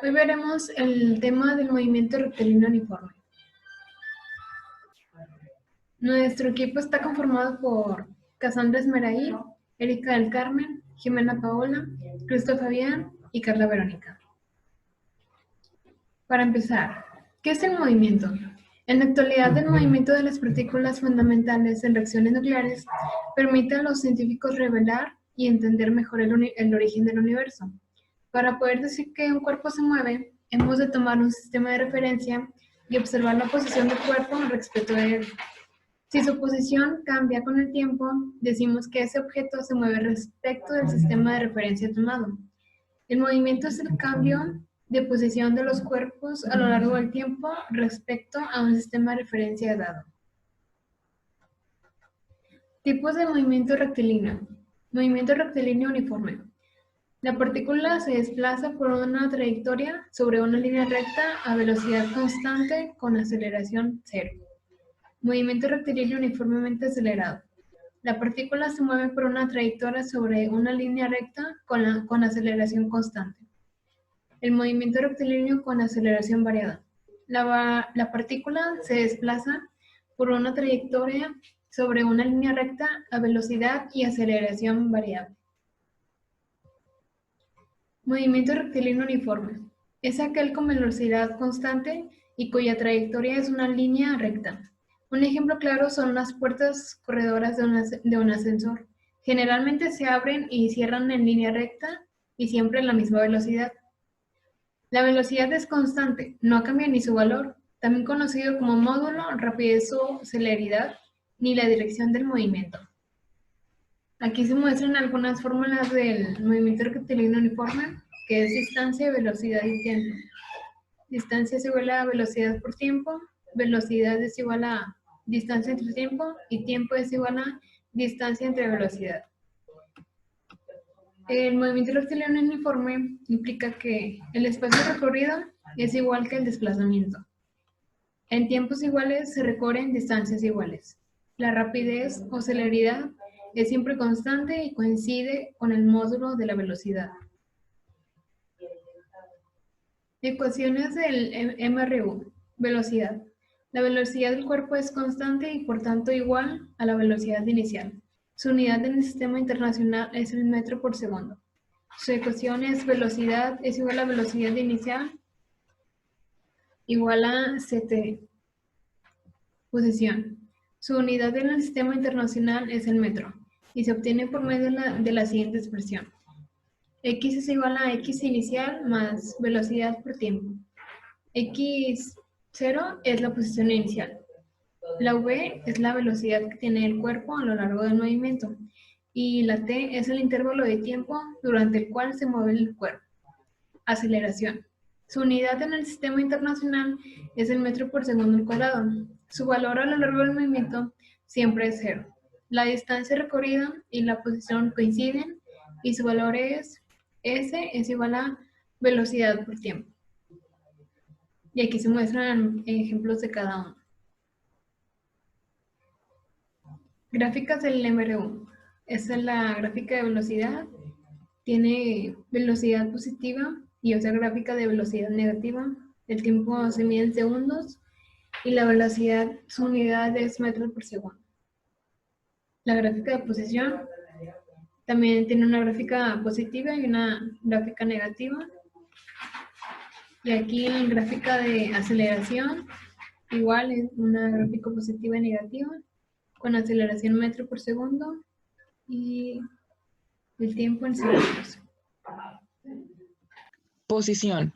Hoy veremos el tema del movimiento rectilíneo uniforme. Nuestro equipo está conformado por Cassandra Esmeraí, Erika del Carmen, Jimena Paola, Cristo Fabián y Carla Verónica. Para empezar, ¿qué es el movimiento? En la actualidad, el movimiento de las partículas fundamentales en reacciones nucleares permite a los científicos revelar y entender mejor el origen del universo. Para poder decir que un cuerpo se mueve, hemos de tomar un sistema de referencia y observar la posición del cuerpo respecto de él. Si su posición cambia con el tiempo, decimos que ese objeto se mueve respecto del sistema de referencia tomado. El movimiento es el cambio de posición de los cuerpos a lo largo del tiempo respecto a un sistema de referencia dado. Tipos de movimiento rectilíneo. Movimiento rectilíneo uniforme. La partícula se desplaza por una trayectoria sobre una línea recta a velocidad constante con aceleración cero. Movimiento rectilíneo uniformemente acelerado. La partícula se mueve por una trayectoria sobre una línea recta con aceleración constante. El movimiento rectilíneo con aceleración variada. La partícula se desplaza por una trayectoria sobre una línea recta a velocidad y aceleración variable. Movimiento rectilíneo uniforme. Es aquel con velocidad constante y cuya trayectoria es una línea recta. Un ejemplo claro son las puertas corredoras de un ascensor. Generalmente se abren y cierran en línea recta y siempre en la misma velocidad. La velocidad es constante, no cambia ni su valor, también conocido como módulo, rapidez o celeridad, ni la dirección del movimiento. Aquí se muestran algunas fórmulas del movimiento rectilíneo uniforme, que es distancia, velocidad y tiempo. Distancia es igual a velocidad por tiempo, velocidad es igual a distancia entre tiempo y tiempo es igual a distancia entre velocidad. El movimiento rectilíneo uniforme implica que el espacio recorrido es igual que el desplazamiento. En tiempos iguales se recorren distancias iguales. La rapidez o celeridad es siempre constante y coincide con el módulo de la velocidad. Ecuaciones del MRU. Velocidad. La velocidad del cuerpo es constante y por tanto igual a la velocidad inicial. Su unidad en el sistema internacional es el metro por segundo. Su ecuación es velocidad es igual a velocidad inicial igual a ct. Posición. Su unidad en el sistema internacional es el metro y se obtiene por medio de la siguiente expresión. X es igual a X inicial más velocidad por tiempo. X0 es la posición inicial. La v es la velocidad que tiene el cuerpo a lo largo del movimiento. Y la t es el intervalo de tiempo durante el cual se mueve el cuerpo. Aceleración. Su unidad en el sistema internacional es el metro por segundo al cuadrado. Su valor a lo largo del movimiento siempre es cero. La distancia recorrida y la posición coinciden y su valor es S es igual a velocidad por tiempo. Y aquí se muestran ejemplos de cada uno. Gráficas del MRU. Esta es la gráfica de velocidad. Tiene velocidad positiva y otra gráfica de velocidad negativa. El tiempo se mide en segundos y la velocidad, su unidad es metros por segundo. La gráfica de posición también tiene una gráfica positiva y una gráfica negativa. Y aquí en la gráfica de aceleración, igual es una gráfica positiva y negativa, con aceleración metro por segundo y el tiempo en segundos. Posición.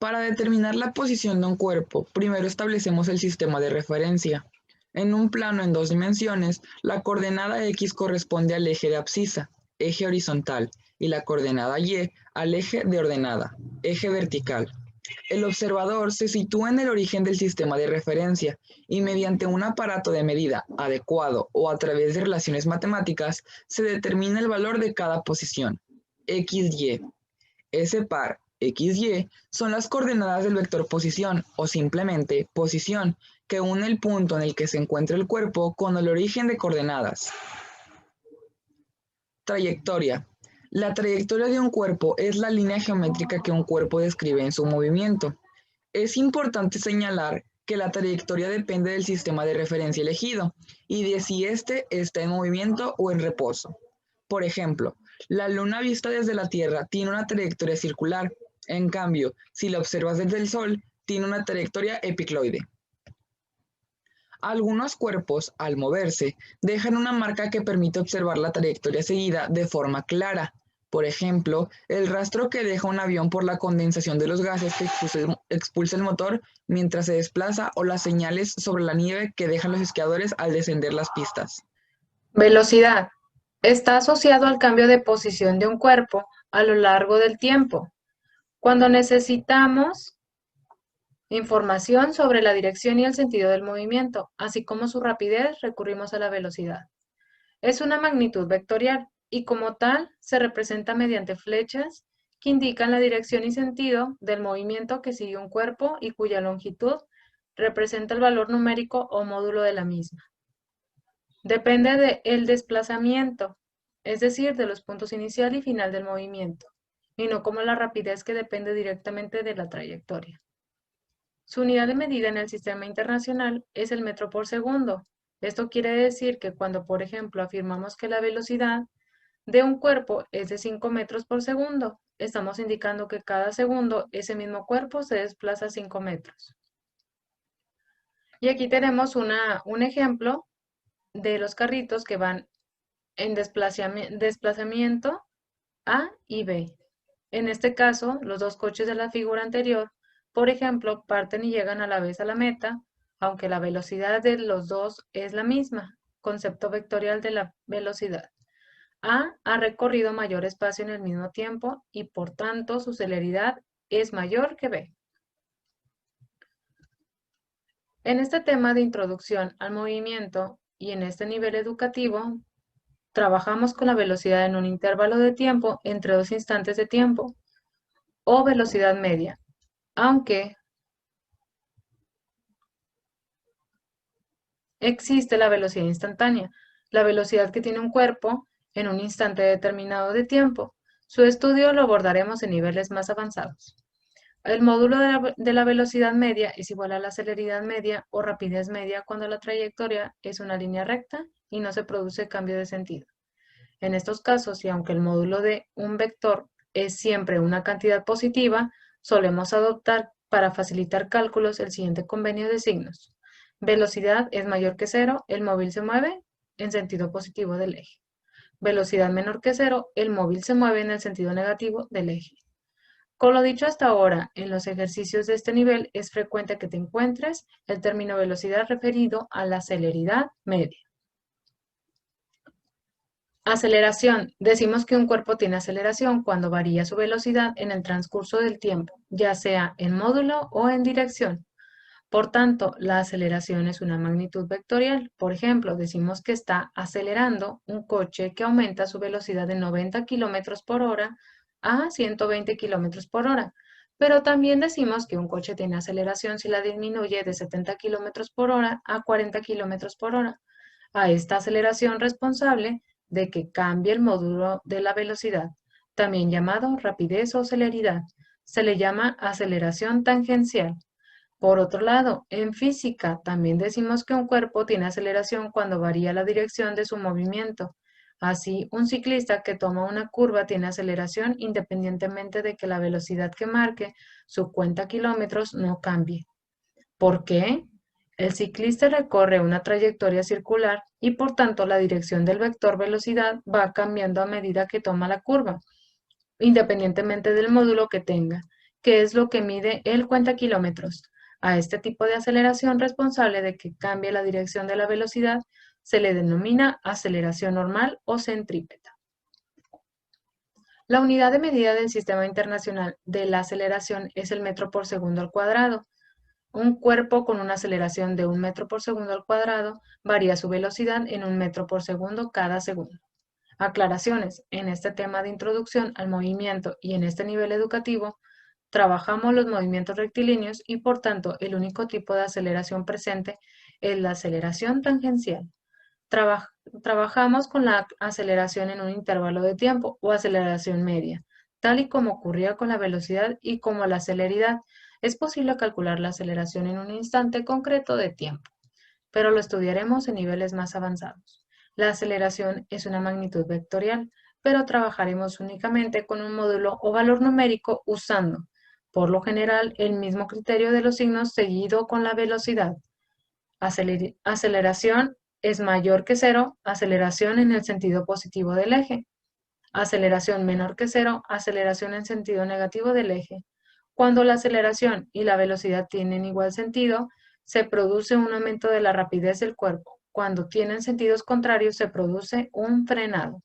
Para determinar la posición de un cuerpo, primero establecemos el sistema de referencia. En un plano en dos dimensiones, la coordenada X corresponde al eje de abscisa, eje horizontal, y la coordenada Y al eje de ordenada, eje vertical. El observador se sitúa en el origen del sistema de referencia y mediante un aparato de medida adecuado o a través de relaciones matemáticas se determina el valor de cada posición. XY. Ese par XY son las coordenadas del vector posición o simplemente posición que une el punto en el que se encuentra el cuerpo con el origen de coordenadas. Trayectoria. La trayectoria de un cuerpo es la línea geométrica que un cuerpo describe en su movimiento. Es importante señalar que la trayectoria depende del sistema de referencia elegido y de si éste está en movimiento o en reposo. Por ejemplo, la luna vista desde la Tierra tiene una trayectoria circular. En cambio, si la observas desde el Sol, tiene una trayectoria epicloide. Algunos cuerpos, al moverse, dejan una marca que permite observar la trayectoria seguida de forma clara. Por ejemplo, el rastro que deja un avión por la condensación de los gases que expulsa el motor mientras se desplaza o las señales sobre la nieve que dejan los esquiadores al descender las pistas. Velocidad. Está asociado al cambio de posición de un cuerpo a lo largo del tiempo. Cuando necesitamos información sobre la dirección y el sentido del movimiento, así como su rapidez, recurrimos a la velocidad. Es una magnitud vectorial y como tal se representa mediante flechas que indican la dirección y sentido del movimiento que sigue un cuerpo y cuya longitud representa el valor numérico o módulo de la misma. Depende del desplazamiento, es decir, de los puntos inicial y final del movimiento, y no como la rapidez que depende directamente de la trayectoria. Su unidad de medida en el sistema internacional es el metro por segundo. Esto quiere decir que cuando, por ejemplo, afirmamos que la velocidad de un cuerpo es de 5 metros por segundo, estamos indicando que cada segundo ese mismo cuerpo se desplaza 5 metros. Y aquí tenemos un ejemplo de los carritos que van en desplazamiento A y B. En este caso, los dos coches de la figura anterior, por ejemplo, parten y llegan a la vez a la meta, aunque la velocidad de los dos es la misma, concepto vectorial de la velocidad. A ha recorrido mayor espacio en el mismo tiempo y por tanto su celeridad es mayor que B. En este tema de introducción al movimiento y en este nivel educativo, trabajamos con la velocidad en un intervalo de tiempo entre dos instantes de tiempo o velocidad media, aunque existe la velocidad instantánea, la velocidad que tiene un cuerpo en un instante determinado de tiempo. Su estudio lo abordaremos en niveles más avanzados. El módulo de la velocidad media es igual a la celeridad media o rapidez media cuando la trayectoria es una línea recta y no se produce cambio de sentido. En estos casos, y aunque el módulo de un vector es siempre una cantidad positiva, solemos adoptar para facilitar cálculos el siguiente convenio de signos. Velocidad es mayor que cero, el móvil se mueve en sentido positivo del eje. Velocidad menor que cero, el móvil se mueve en el sentido negativo del eje. Con lo dicho hasta ahora, en los ejercicios de este nivel es frecuente que te encuentres el término velocidad referido a la celeridad media. Aceleración. Decimos que un cuerpo tiene aceleración cuando varía su velocidad en el transcurso del tiempo, ya sea en módulo o en dirección. Por tanto, la aceleración es una magnitud vectorial. Por ejemplo, decimos que está acelerando un coche que aumenta su velocidad de 90 km por hora a 120 km por hora. Pero también decimos que un coche tiene aceleración si la disminuye de 70 km por hora a 40 km por hora. A esta aceleración responsable de que cambie el módulo de la velocidad, también llamado rapidez o celeridad, se le llama aceleración tangencial. Por otro lado, en física también decimos que un cuerpo tiene aceleración cuando varía la dirección de su movimiento. Así, un ciclista que toma una curva tiene aceleración independientemente de que la velocidad que marque su cuenta kilómetros no cambie. ¿Por qué? El ciclista recorre una trayectoria circular y por tanto la dirección del vector velocidad va cambiando a medida que toma la curva, independientemente del módulo que tenga, que es lo que mide el cuenta kilómetros. A este tipo de aceleración responsable de que cambie la dirección de la velocidad se le denomina aceleración normal o centrípeta. La unidad de medida del Sistema Internacional de la Aceleración es el metro por segundo al cuadrado. Un cuerpo con una aceleración de 1 metro por segundo al cuadrado varía su velocidad en 1 metro por segundo cada segundo. Aclaraciones. En este tema de introducción al movimiento y en este nivel educativo, trabajamos los movimientos rectilíneos y por tanto el único tipo de aceleración presente es la aceleración tangencial. trabajamos con la aceleración en un intervalo de tiempo o aceleración media, tal y como ocurría con la velocidad y como la celeridad. Es posible calcular la aceleración en un instante concreto de tiempo, pero lo estudiaremos en niveles más avanzados. La aceleración es una magnitud vectorial, pero trabajaremos únicamente con un módulo o valor numérico usando, por lo general, el mismo criterio de los signos seguido con la velocidad. Aceleración es mayor que cero, aceleración en el sentido positivo del eje. Aceleración menor que cero, aceleración en sentido negativo del eje. Cuando la aceleración y la velocidad tienen igual sentido, se produce un aumento de la rapidez del cuerpo. Cuando tienen sentidos contrarios, se produce un frenado.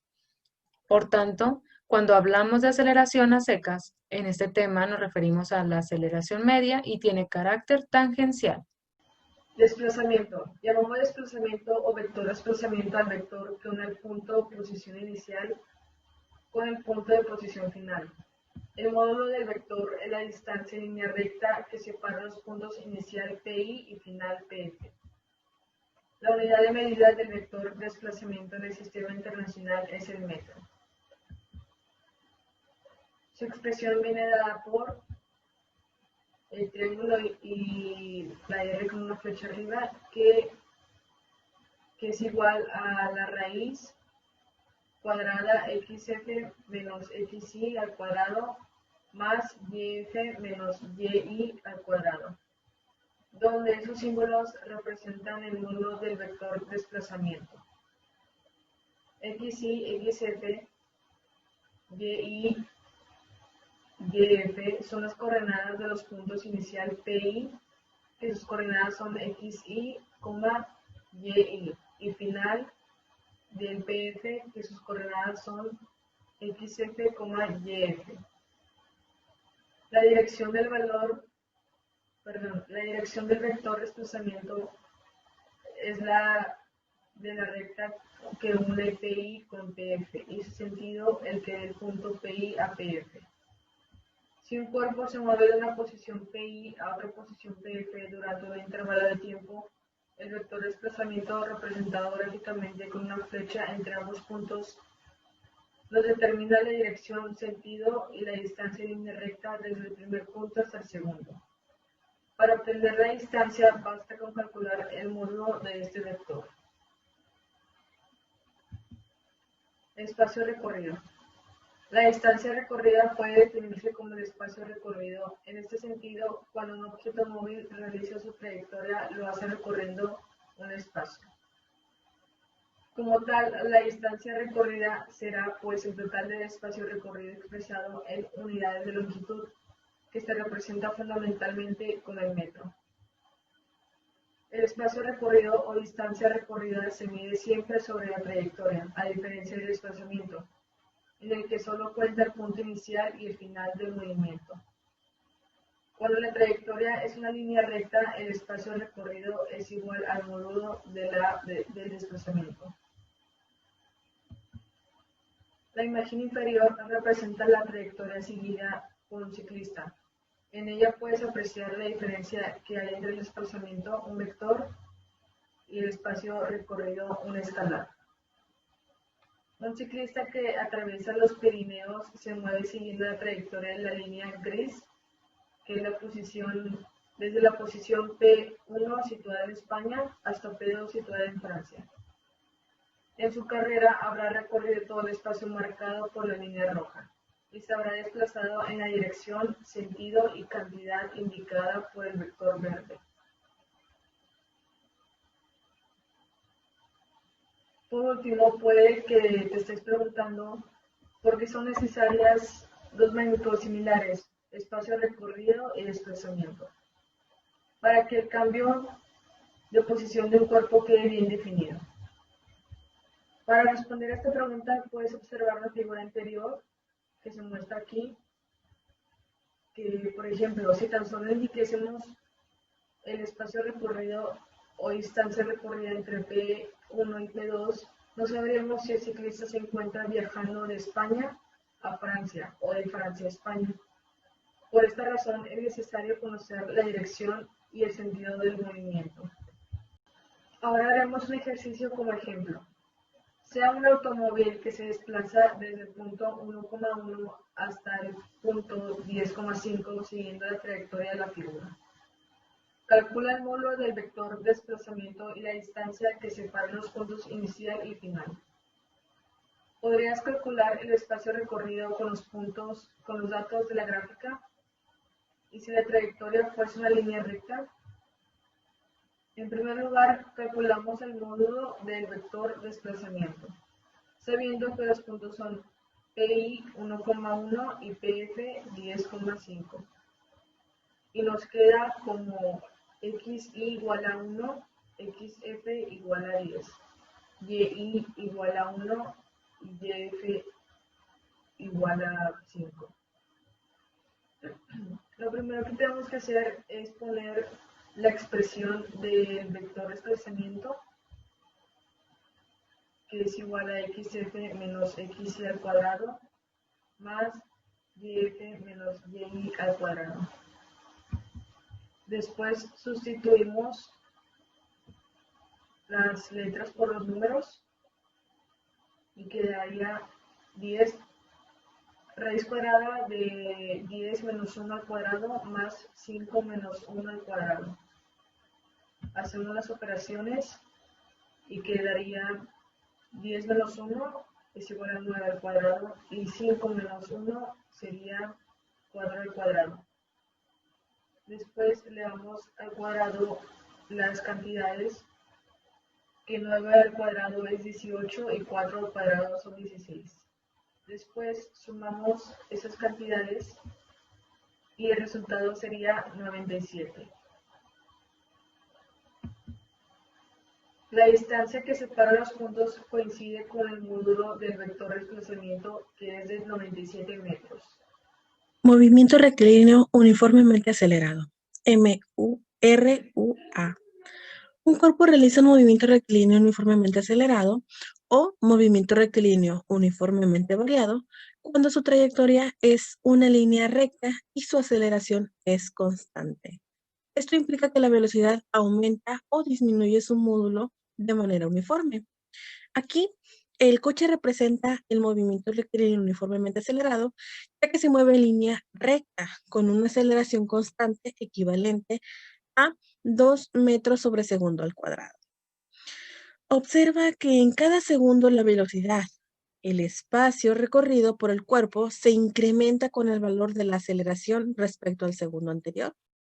Por tanto, cuando hablamos de aceleración a secas, en este tema nos referimos a la aceleración media y tiene carácter tangencial. Desplazamiento. Llamamos desplazamiento o vector desplazamiento al vector que une el punto de posición inicial con el punto de posición final. El módulo del vector es la distancia en línea recta que separa los puntos inicial PI y final PF. La unidad de medida del vector desplazamiento en el sistema internacional es el metro. Su expresión viene dada por el triángulo y la R con una flecha arriba, que es igual a la raíz cuadrada xf menos xy al cuadrado más yf menos yi al cuadrado, donde esos símbolos representan el módulo del vector desplazamiento. Xy, xf, yi, yf son las coordenadas de los puntos inicial pi, que sus coordenadas son xy, yi, y final del pf, que sus coordenadas son xf, yf. La dirección del vector desplazamiento es la de la recta que une PI con PF y su sentido el que del punto PI a PF. Si un cuerpo se mueve de una posición PI a otra posición PF durante un intervalo de tiempo, el vector desplazamiento representado gráficamente con una flecha entre ambos puntos nos determina la dirección, sentido y la distancia en línea recta desde el primer punto hasta el segundo. Para obtener la distancia basta con calcular el módulo de este vector. Espacio recorrido. La distancia recorrida puede definirse como el espacio recorrido. En este sentido, cuando un objeto móvil realiza su trayectoria, lo hace recorriendo un espacio. Como tal, la distancia recorrida será pues el total del espacio recorrido expresado en unidades de longitud, que se representa fundamentalmente con el metro. El espacio recorrido o distancia recorrida se mide siempre sobre la trayectoria, a diferencia del desplazamiento, en el que solo cuenta el punto inicial y el final del movimiento. Cuando la trayectoria es una línea recta, el espacio recorrido es igual al módulo del desplazamiento. La imagen inferior representa la trayectoria seguida por un ciclista. En ella puedes apreciar la diferencia que hay entre el desplazamiento, un vector, y el espacio recorrido, un escalar. Un ciclista que atraviesa los Pirineos se mueve siguiendo la trayectoria de la línea gris, que es la posición, desde la posición P1 situada en España hasta P2 situada en Francia. En su carrera habrá recorrido todo el espacio marcado por la línea roja y se habrá desplazado en la dirección, sentido y cantidad indicada por el vector verde. Por último, puede que te estés preguntando por qué son necesarias dos magnitudes similares, espacio recorrido y desplazamiento, para que el cambio de posición de un cuerpo quede bien definido. Para responder a esta pregunta, puedes observar la figura anterior que se muestra aquí, que por ejemplo, si tan solo indiquésemos el espacio recorrido o distancia recorrida entre P1 y P2, no sabríamos si el ciclista se encuentra viajando de España a Francia o de Francia a España. Por esta razón es necesario conocer la dirección y el sentido del movimiento. Ahora haremos un ejercicio como ejemplo. sea un automóvil que se desplaza desde el punto 1,1 hasta el punto 10,5 siguiendo la trayectoria de la figura. Calcula el módulo del vector de desplazamiento y la distancia que separa los puntos inicial y final. ¿Podrías calcular el espacio recorrido con los datos de la gráfica? ¿Y si la trayectoria fuese una línea recta? En primer lugar, calculamos el módulo del vector desplazamiento, sabiendo que los puntos son PI 1,1 y PF 10,5. Y nos queda como XI igual a 1, XF igual a 10, YI igual a 1 y YF igual a 5. Lo primero que tenemos que hacer es poner la expresión del vector de desplazamiento, que es igual a XF menos XY al cuadrado, más YF menos YI al cuadrado. Después sustituimos las letras por los números y quedaría 10 raíz cuadrada de 10 menos 1 al cuadrado más 5 menos 1 al cuadrado. Hacemos las operaciones y quedaría 10 menos 1 es igual a 9 al cuadrado y 5 menos 1 sería 4 al cuadrado. Después le damos al cuadrado las cantidades, que 9 al cuadrado es 18 y 4 al cuadrado son 16. Después sumamos esas cantidades y el resultado sería 97. La distancia que separa los puntos coincide con el módulo del vector de desplazamiento, que es de 97 metros. Movimiento rectilíneo uniformemente acelerado. MURUA. Un cuerpo realiza un movimiento rectilíneo uniformemente acelerado o movimiento rectilíneo uniformemente variado cuando su trayectoria es una línea recta y su aceleración es constante. Esto implica que la velocidad aumenta o disminuye su módulo de manera uniforme. Aquí, el coche representa el movimiento rectilíneo uniformemente acelerado, ya que se mueve en línea recta con una aceleración constante equivalente a 2 metros sobre segundo al cuadrado. Observa que en cada segundo la velocidad, el espacio recorrido por el cuerpo se incrementa con el valor de la aceleración respecto al segundo anterior.